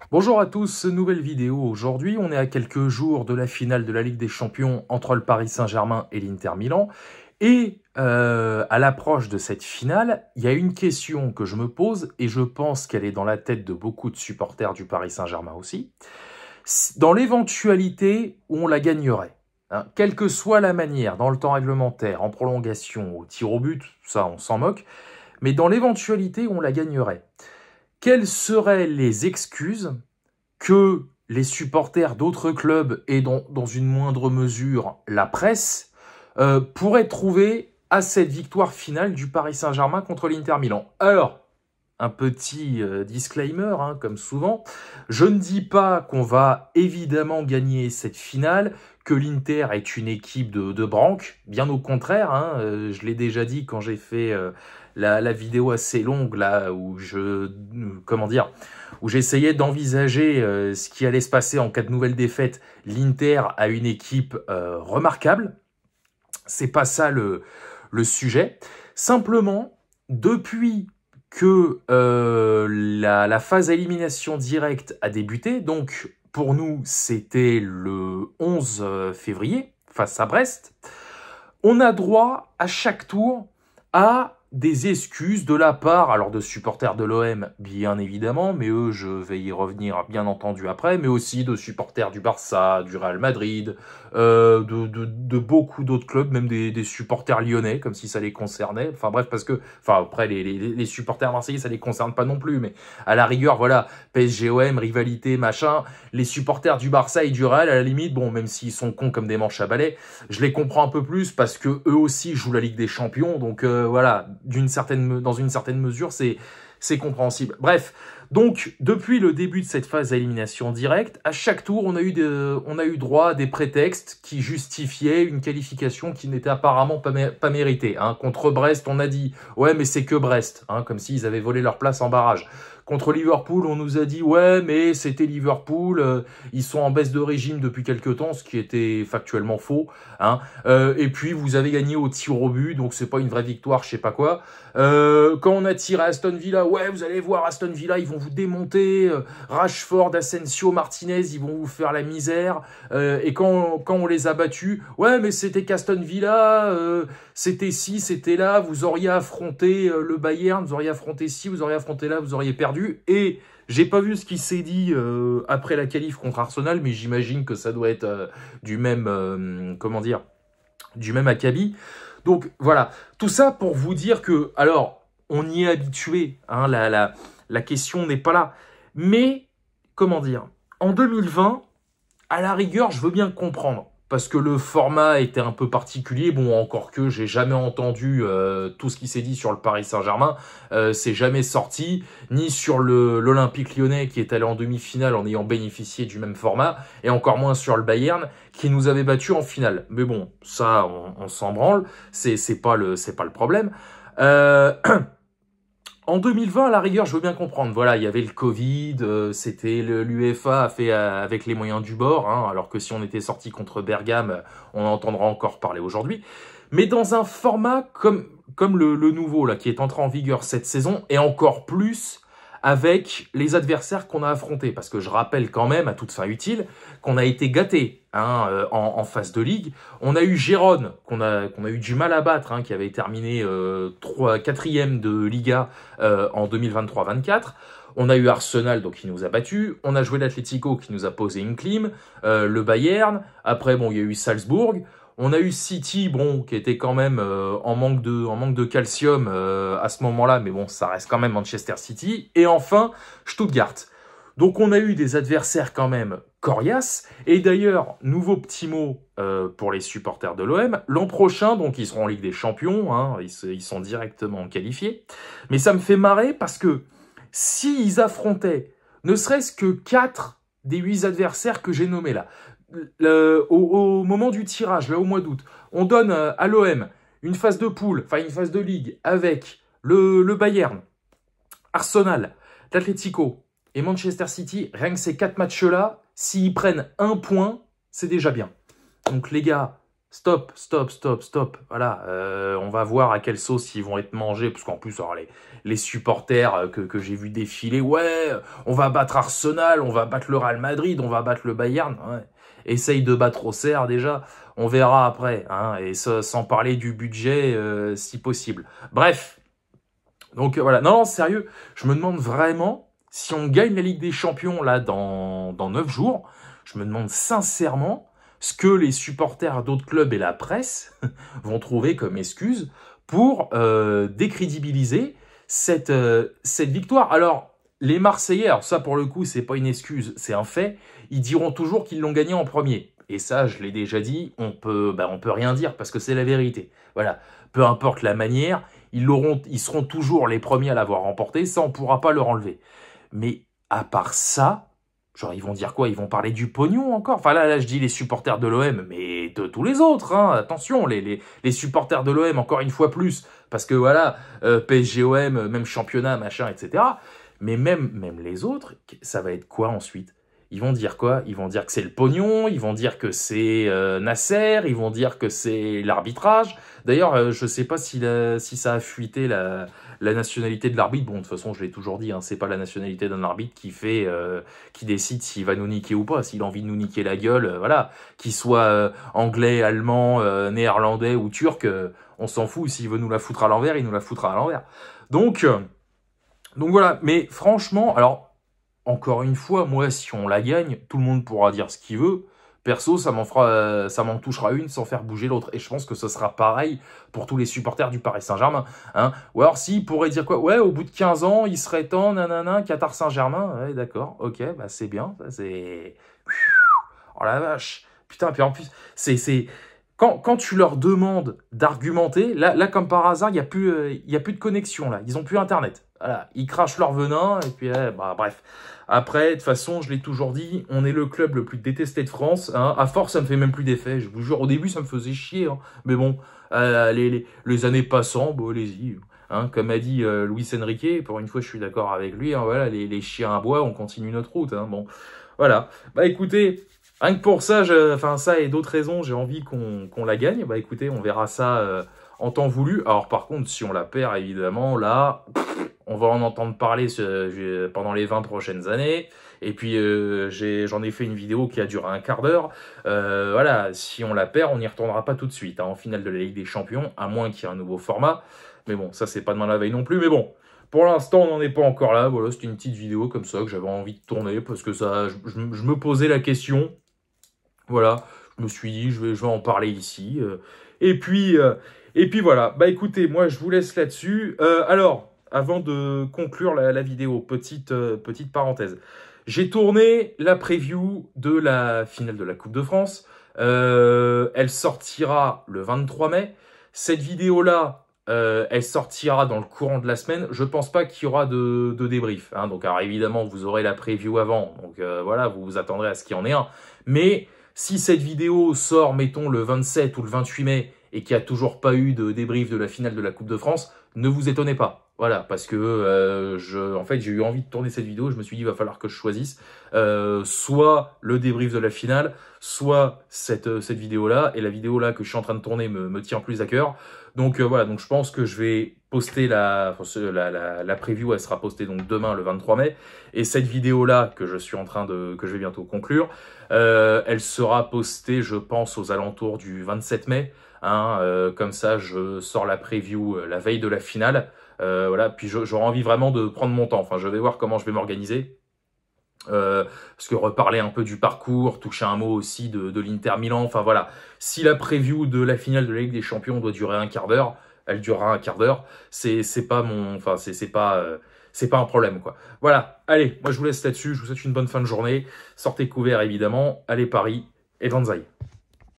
Bonjour à tous, nouvelle vidéo. Aujourd'hui, on est à quelques jours de la finale de la Ligue des Champions entre le Paris Saint-Germain et l'Inter Milan. Et à l'approche de cette finale, il y a une question que je me pose et je pense qu'elle est dans la tête de beaucoup de supporters du Paris Saint-Germain aussi. Dans l'éventualité où on la gagnerait, hein, quelle que soit la manière, dans le temps réglementaire, en prolongation, au tir au but, ça on s'en moque, mais dans l'éventualité où on la gagnerait, quelles seraient les excuses que les supporters d'autres clubs et dans une moindre mesure la presse pourraient trouver à cette victoire finale du Paris Saint-Germain contre l'Inter Milan? Alors, un petit disclaimer, hein, comme souvent, je ne dis pas qu'on va évidemment gagner cette finale, que l'Inter est une équipe de branque, bien au contraire, hein, je l'ai déjà dit quand j'ai fait la vidéo assez longue, là, où où j'essayais d'envisager ce qui allait se passer en cas de nouvelle défaite. L'Inter a une équipe remarquable, c'est pas ça le sujet. Simplement, depuis que la phase à élimination directe a débuté, donc pour nous c'était le 11 février face à Brest, on a droit à chaque tour à des excuses de la part, alors de supporters de l'OM, bien évidemment, mais eux, je vais y revenir bien entendu après, mais aussi de supporters du Barça, du Real Madrid, de beaucoup d'autres clubs, même des supporters lyonnais, comme si ça les concernait. Enfin bref, parce que, enfin après, les supporters marseillais, ça les concerne pas non plus, mais à la rigueur, voilà, PSG-OM, rivalité, machin, les supporters du Barça et du Real, à la limite, bon, même s'ils sont cons comme des manches à balai, je les comprends un peu plus parce que eux aussi jouent la Ligue des Champions, donc voilà, dans une certaine mesure, c'est compréhensible. Bref, donc depuis le début de cette phase à élimination directe, à chaque tour, on a eu droit à des prétextes qui justifiaient une qualification qui n'était apparemment pas méritée. Hein. Contre Brest, on a dit ouais, mais c'est que Brest, hein, comme s'ils avaient volé leur place en barrage. Contre Liverpool, on nous a dit ouais, mais c'était Liverpool, ils sont en baisse de régime depuis quelques temps, ce qui était factuellement faux. Hein. Et puis vous avez gagné au tir au but, donc c'est pas une vraie victoire, je sais pas quoi. Quand on a tiré Aston Villa, ouais, vous allez voir Aston Villa, ils vont vous démonter. Rashford, Asensio, Martinez, ils vont vous faire la misère. Et quand on les a battus, ouais, mais c'était qu'Aston Villa, c'était ci, c'était là, vous auriez affronté le Bayern, vous auriez affronté ci, vous auriez affronté là, vous auriez perdu. Et j'ai pas vu ce qui s'est dit après la qualif contre Arsenal, mais j'imagine que ça doit être du même, du même acabit. Donc voilà, tout ça pour vous dire que, alors, on y est habitué, hein, la question n'est pas là. Mais, en 2020, à la rigueur, je veux bien comprendre. Parce que le format était un peu particulier. Bon, encore que j'ai jamais entendu tout ce qui s'est dit sur le Paris Saint-Germain. C'est jamais sorti, ni sur l'Olympique Lyonnais qui est allé en demi-finale en ayant bénéficié du même format, et encore moins sur le Bayern qui nous avait battus en finale. Mais bon, ça, on s'en branle. C'est pas le problème. En 2020, à la rigueur, je veux bien comprendre. Voilà, il y avait le Covid, c'était l'UEFA a fait avec les moyens du bord, hein, alors que si on était sorti contre Bergame, on en entendra encore parler aujourd'hui. Mais dans un format comme le nouveau, là, qui est entré en vigueur cette saison, et encore plus avec les adversaires qu'on a affrontés. Parce que je rappelle quand même, à toute fin utile, qu'on a été gâtés hein, en phase de ligue. On a eu Gérone, qu'on a eu du mal à battre, hein, qui avait terminé 4e de Liga en 2023-24. On a eu Arsenal, donc qui nous a battus. On a joué l'Atlético, qui nous a posé une clim. Le Bayern. Après, bon, il y a eu Salzbourg. On a eu City, bon, qui était quand même en manque de calcium à ce moment-là, mais bon, ça reste quand même Manchester City. Et enfin, Stuttgart. Donc on a eu des adversaires quand même coriaces. Et d'ailleurs, nouveau petit mot pour les supporters de l'OM. L'an prochain, donc ils seront en Ligue des Champions, hein, ils sont directement qualifiés. Mais ça me fait marrer parce que s'ils affrontaient ne serait-ce que 4 des 8 adversaires que j'ai nommés là, au moment du tirage, là au mois d'août, on donne à l'OM une phase de poule, enfin une phase de ligue avec le Bayern, Arsenal, l'Atlético et Manchester City. Rien que ces 4 matchs-là, s'ils prennent un point, c'est déjà bien. Donc les gars, Stop, stop, stop, stop. Voilà, on va voir à quelle sauce ils vont être mangés, parce qu'en plus, alors, les supporters que j'ai vu défiler, ouais, on va battre Arsenal, on va battre le Real Madrid, on va battre le Bayern. Ouais. Essaye de battre Auxerre déjà, on verra après, hein, et sans parler du budget si possible. Bref, donc voilà, non, sérieux, je me demande vraiment si on gagne la Ligue des Champions là dans 9 jours, je me demande sincèrement ce que les supporters d'autres clubs et la presse vont trouver comme excuse pour décrédibiliser cette victoire. Alors, les Marseillais, alors ça pour le coup, c'est pas une excuse, c'est un fait, ils diront toujours qu'ils l'ont gagné en premier. Et ça, je l'ai déjà dit, on peut rien dire parce que c'est la vérité. Voilà, peu importe la manière, ils seront toujours les premiers à l'avoir remporté, ça on pourra pas leur enlever. Mais à part ça, genre ils vont dire quoi? Ils vont parler du pognon encore? Enfin là je dis les supporters de l'OM, mais de tous les autres, hein. Attention, les supporters de l'OM encore une fois plus, parce que voilà, PSG-OM, même championnat, machin, etc. Mais même les autres, ça va être quoi ensuite? Ils vont dire quoi? Ils vont dire que c'est le pognon, ils vont dire que c'est Nasser, ils vont dire que c'est l'arbitrage. D'ailleurs, je sais pas si ça a fuité la nationalité de l'arbitre. Bon, de toute façon, je l'ai toujours dit, hein, c'est pas la nationalité d'un arbitre qui décide s'il va nous niquer ou pas. S'il a envie de nous niquer la gueule, voilà. Qu'il soit anglais, allemand, néerlandais ou turc, on s'en fout. S'il veut nous la foutre à l'envers, il nous la foutra à l'envers. Donc voilà. Mais franchement, alors, encore une fois, moi, si on la gagne, tout le monde pourra dire ce qu'il veut. Perso, ça m'en touchera une sans faire bouger l'autre. Et je pense que ce sera pareil pour tous les supporters du Paris Saint-Germain. Hein. Ou alors, s'ils pourraient dire quoi? Ouais, au bout de 15 ans, il serait temps, nanana, Qatar Saint-Germain. Ouais, d'accord, ok, bah c'est bien. C'est... Oh la vache. Putain, puis en plus, quand tu leur demandes d'argumenter, là, comme par hasard, il n'y a plus de connexion, là. Ils n'ont plus Internet. Voilà, ils crachent leur venin, et puis, bref. Après, de toute façon, je l'ai toujours dit, on est le club le plus détesté de France. Hein. À force, ça me fait même plus d'effet. Je vous jure, au début, ça me faisait chier. Hein. Mais bon, les années passant, bon, allez-y. Hein. Comme a dit Luis Enrique, pour une fois, je suis d'accord avec lui. Hein, voilà, les chiens à bois, on continue notre route. Hein. Bon, voilà. Bah écoutez... Rien que pour ça, ça et d'autres raisons, j'ai envie qu'on la gagne. Bah écoutez, on verra ça en temps voulu. Alors par contre, si on la perd, évidemment, là, on va en entendre parler pendant les 20 prochaines années. Et puis, j'en ai fait une vidéo qui a duré un quart d'heure. Voilà, si on la perd, on n'y retournera pas tout de suite. Hein, en finale de la Ligue des Champions, à moins qu'il y ait un nouveau format. Mais bon, ça, c'est pas demain la veille non plus. Mais bon, pour l'instant, on n'en est pas encore là. Voilà, c'était une petite vidéo comme ça que j'avais envie de tourner parce que ça, je me posais la question. Voilà, je me suis dit, je vais en parler ici. Et puis voilà. Bah écoutez, moi, je vous laisse là-dessus. Alors, avant de conclure la vidéo, petite parenthèse. J'ai tourné la preview de la finale de la Coupe de France. Elle sortira le 23 mai. Cette vidéo-là, elle sortira dans le courant de la semaine. Je pense pas qu'il y aura de débrief. Hein. Donc, alors, évidemment, vous aurez la preview avant. Donc, voilà, vous vous attendrez à ce qu'il y en ait un. Mais... si cette vidéo sort, mettons, le 27 ou le 28 mai et qu'il n'y a toujours pas eu de débrief de la finale de la Coupe de France, ne vous étonnez pas. Voilà, parce que en fait, j'ai eu envie de tourner cette vidéo. Je me suis dit, il va falloir que je choisisse soit le débrief de la finale, soit cette vidéo-là. Et la vidéo-là que je suis en train de tourner me tient plus à cœur. Donc voilà, donc je pense que je vais poster la preview, elle sera postée donc demain le 23 mai. Et cette vidéo-là que je vais bientôt conclure, elle sera postée, je pense, aux alentours du 27 mai. Hein, comme ça, je sors la preview la veille de la finale. Voilà, puis j'aurai envie vraiment de prendre mon temps. Enfin, je vais voir comment je vais m'organiser. Parce que reparler un peu du parcours, toucher un mot aussi de l'Inter Milan, enfin voilà. Si la preview de la finale de la Ligue des Champions doit durer un quart d'heure, elle durera un quart d'heure. C'est pas un problème, quoi. Voilà, allez, moi je vous laisse là-dessus, je vous souhaite une bonne fin de journée. Sortez couverts, évidemment, allez Paris et Banzai.